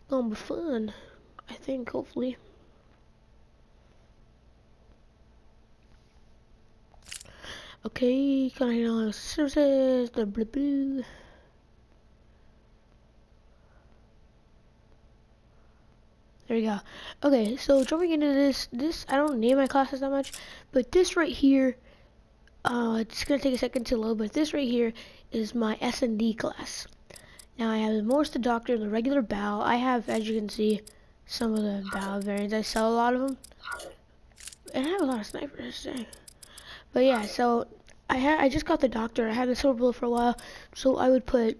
Gonna be fun, I think, hopefully. Okay, connecting on services, blah blah blah. There we go. Okay, so jumping into this I don't name my classes that much, but this right here, it's gonna take a second to load, but this right here is my S&D class. Now I have the Morse the Doctor and the regular bow. I have, as you can see, some of the bow variants. I sell a lot of them, and I have a lot of snipers. Dang. But yeah, so I just got the Doctor. I had the Silver Bullet for a while, so I would put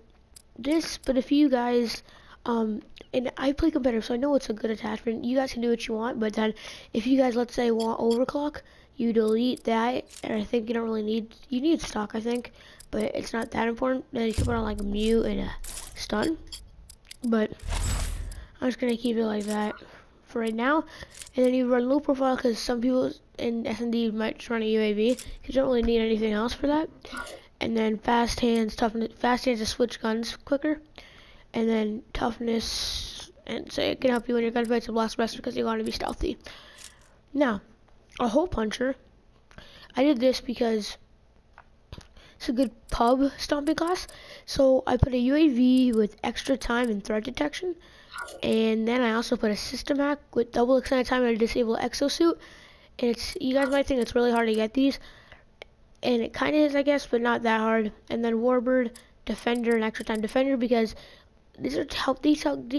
this. But if you guys, and I play competitive, so I know it's a good attachment. You guys can do what you want, but then if you guys, let's say, want overclock, you delete that. And I think you don't really need stock, I think, but it's not that important. Then you can put on like a mute and a stun. But I'm just gonna keep it like that for right now. And then you run low profile because some people in S&D might just run a UAV because you don't really need anything else for that. And then fast hands, toughness. Fast hands to switch guns quicker. And then toughness, and so it can help you in your gunfights and blast master because you want to be stealthy. Now, a hole puncher. I did this because it's a good pub stomping class. So I put a UAV with extra time and threat detection. And then I also put a system hack with double extended time and a disable exosuit. And it's, you guys might think it's really hard to get these, and it kind of is, I guess, but not that hard. And then Warbird, Defender, and extra time Defender because these are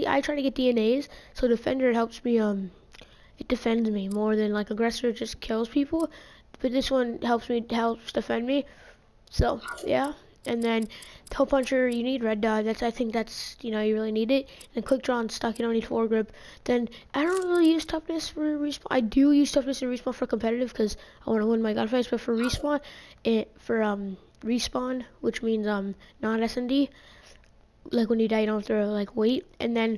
I try to get DNAs, so Defender helps me. It defends me more than like Aggressor just kills people, but this one helps defend me. So yeah. And then Toe Puncher, you need red dot. I think that's, you really need it. And Quick Draw and Stuck, you don't need foregrip. Then I don't really use toughness for respawn. I do use toughness and respawn for competitive because I want to win my gunfights. But for respawn, respawn, which means non S&D, like when you die, you don't have to like wait. And then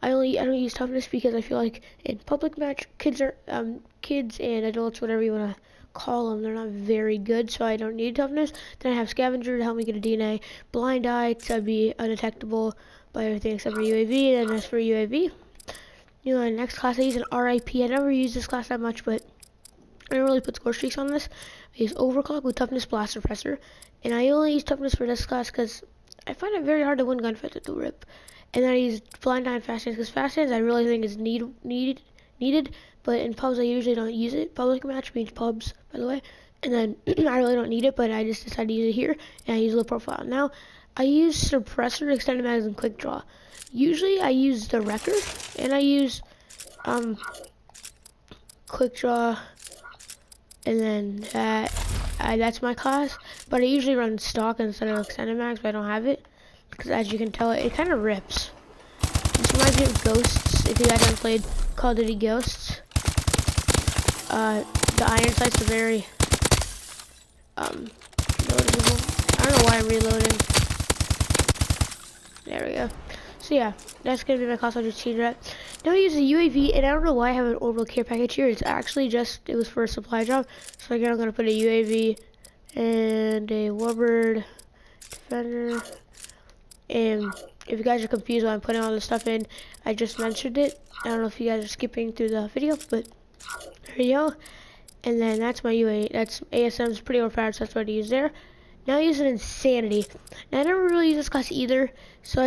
I don't use toughness because I feel like in public match, kids and adults, whatever you want to call them, they're not very good, so I don't need toughness. Then I have Scavenger to help me get a DNA, Blind Eye to be undetectable by everything except for UAV, and as for UAV, next class I use an RIP. I never use this class that much, but I don't really put score streaks on this. I use Overclock with Toughness Blast Suppressor, and I only use Toughness for this class because I find it very hard to win gunfights with the RIP. And then I use Blind Eye and Fast Hands because Fast Hands I really think is needed, but in pubs I usually don't use it. Public match means pubs, by the way. And then I really don't need it, but I just decided to use it here, and I use low profile. Now, I use Suppressor, Extended Mags, and Quick Draw. Usually I use the Wrecker, and I use Quick Draw, and then that's my class. But I usually run stock instead of Extended Mags, but I don't have it, because as you can tell, it kind of rips. This reminds me of Ghosts, if you guys haven't played Call of Duty Ghosts. The iron sights are very noticeable. I don't know why I'm reloading. There we go. So yeah, that's gonna be my class. I'll just change that. Now I use a UAV, and I don't know why I have an orbital care package here. It's actually it was for a supply drop. So again, I'm gonna put a UAV and a Warbird Defender. And if you guys are confused why I'm putting all this stuff in, I just mentioned it. I don't know if you guys are skipping through the video, but there you go. And then that's my UAV. That's ASM's pretty overpowered, so that's what I use there. Now I use an Insanity. Now I never really use this class either, so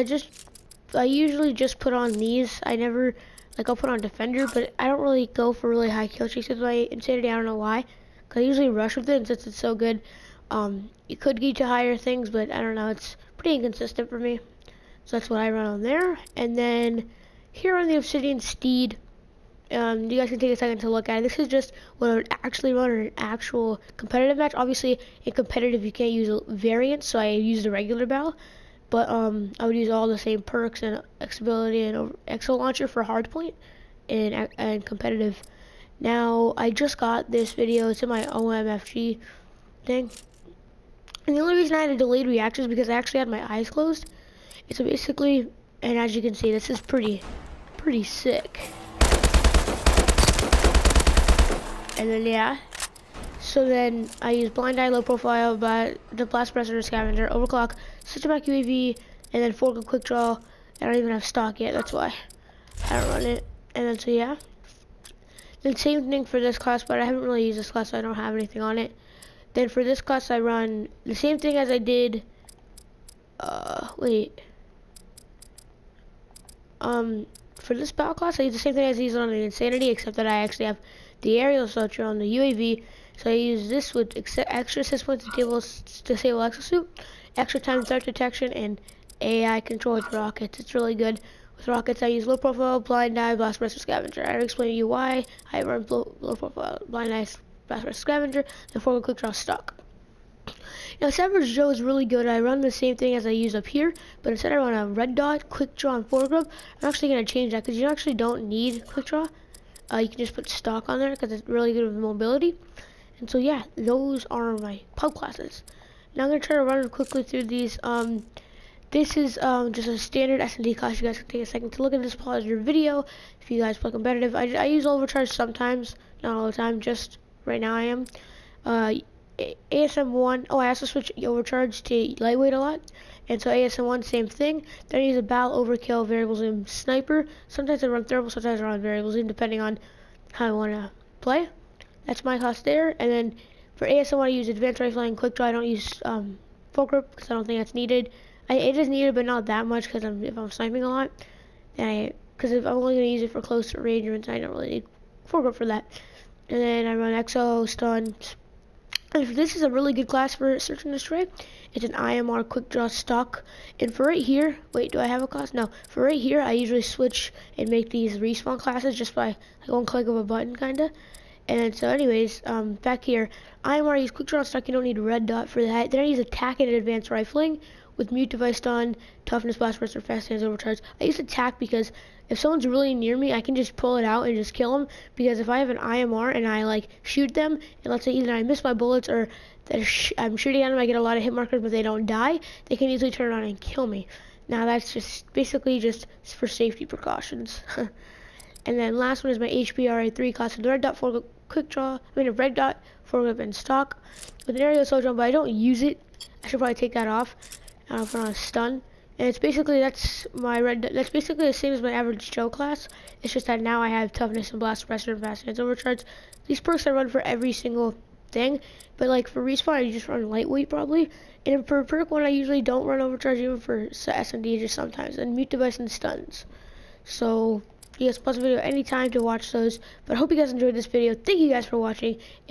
I usually just put on these. I'll put on Defender, but I don't really go for really high kill streaks with my Insanity. I don't know why, because I usually rush with it, and since it's so good, it could get to higher things, but I don't know, it's pretty inconsistent for me. So that's what I run on there. And then here on the Obsidian Steed, you guys can take a second to look at it. This is just what I would actually run in an actual competitive match. Obviously, in competitive, you can't use variants, so I use the regular bow. But I would use all the same perks and X-ability and Exo Launcher for hardpoint and competitive. Now, I just got this video. It's in my OMFG thing. And the only reason I had a delayed reaction is because I actually had my eyes closed. So basically, and as you can see, this is pretty sick. And then yeah, so then I use Blind Eye, low profile, but the Blast Suppressor, Scavenger, Overclock, Systematic UAV, and then Fork and Quick Draw. I don't even have stock yet, that's why. I don't run it. And then so yeah. The same thing for this class, but I haven't really used this class, so I don't have anything on it. Then for this class, I run the same thing as I did. For this battle class, I use the same thing as I used on the Insanity, except that I actually have the aerial assaulter on the UAV. So I use this with extra assist points to disable exosuit, extra time threat detection, and AI control with rockets. It's really good. With rockets, I use low profile, blind eye, blast burst, scavenger. I already explained to you why I run low profile, blind eye, blast burst, scavenger, and forward quick draw stock. Now, Savage Joe is really good. I run the same thing as I use up here, but instead I run a red dot, quick draw, and foregrip. I'm actually going to change that because you actually don't need quick draw. You can just put stock on there because it's really good with mobility. And so yeah, those are my pub classes. Now I'm going to try to run quickly through these. This is just a standard S&D class. You guys can take a second to look at this, pause your video if you guys play competitive. I use overcharge sometimes, not all the time, just right now I am. ASM1, I also switch overcharge to lightweight a lot. And so ASM1, same thing. Then I use a battle, overkill, variables, and sniper. Sometimes I run thermal, sometimes I run variables, depending on how I want to play. That's my class there. And then for ASM1, I use advanced rifling, quick draw. I don't use full grip because I don't think that's needed. It is needed, but not that much because if I'm sniping a lot. Because if I'm only going to use it for close range, I don't really need full grip for that. And then I run exo, stun. And this is a really good class for search and destroy. It's an IMR quick draw stock. And for right here, wait, do I have a class? No. For right here, I usually switch and make these respawn classes just by like one click of a button, kinda. And so anyways, back here, IMR use quick draw stock. You don't need a red dot for that. Then I use attack and advanced rifling with mute device stun, toughness, blast burst, or fast hands overcharge. I use attack because if someone's really near me, I can just pull it out and just kill them. Because if I have an IMR and I like shoot them, and let's say either I miss my bullets or I'm shooting at them, I get a lot of hit markers, but they don't die, they can easily turn around and kill me. Now that's just basically just for safety precautions. And then last one is my HPRA3 class with the red dot for quick draw. a red dot foregrip and stock with an aerial assault drone, but I don't use it. I should probably take that off. I'll put on a stun. And it's basically, that's basically the same as my average Joe class. It's just that now I have toughness and blast pressure and fast hands overcharge. These perks I run for every single thing, but like for respawn I just run lightweight probably. And for perk 1 I usually don't run overcharge even for S&D just sometimes. And mute device and stuns. So you guys pause the video anytime to watch those. But I hope you guys enjoyed this video. Thank you guys for watching. And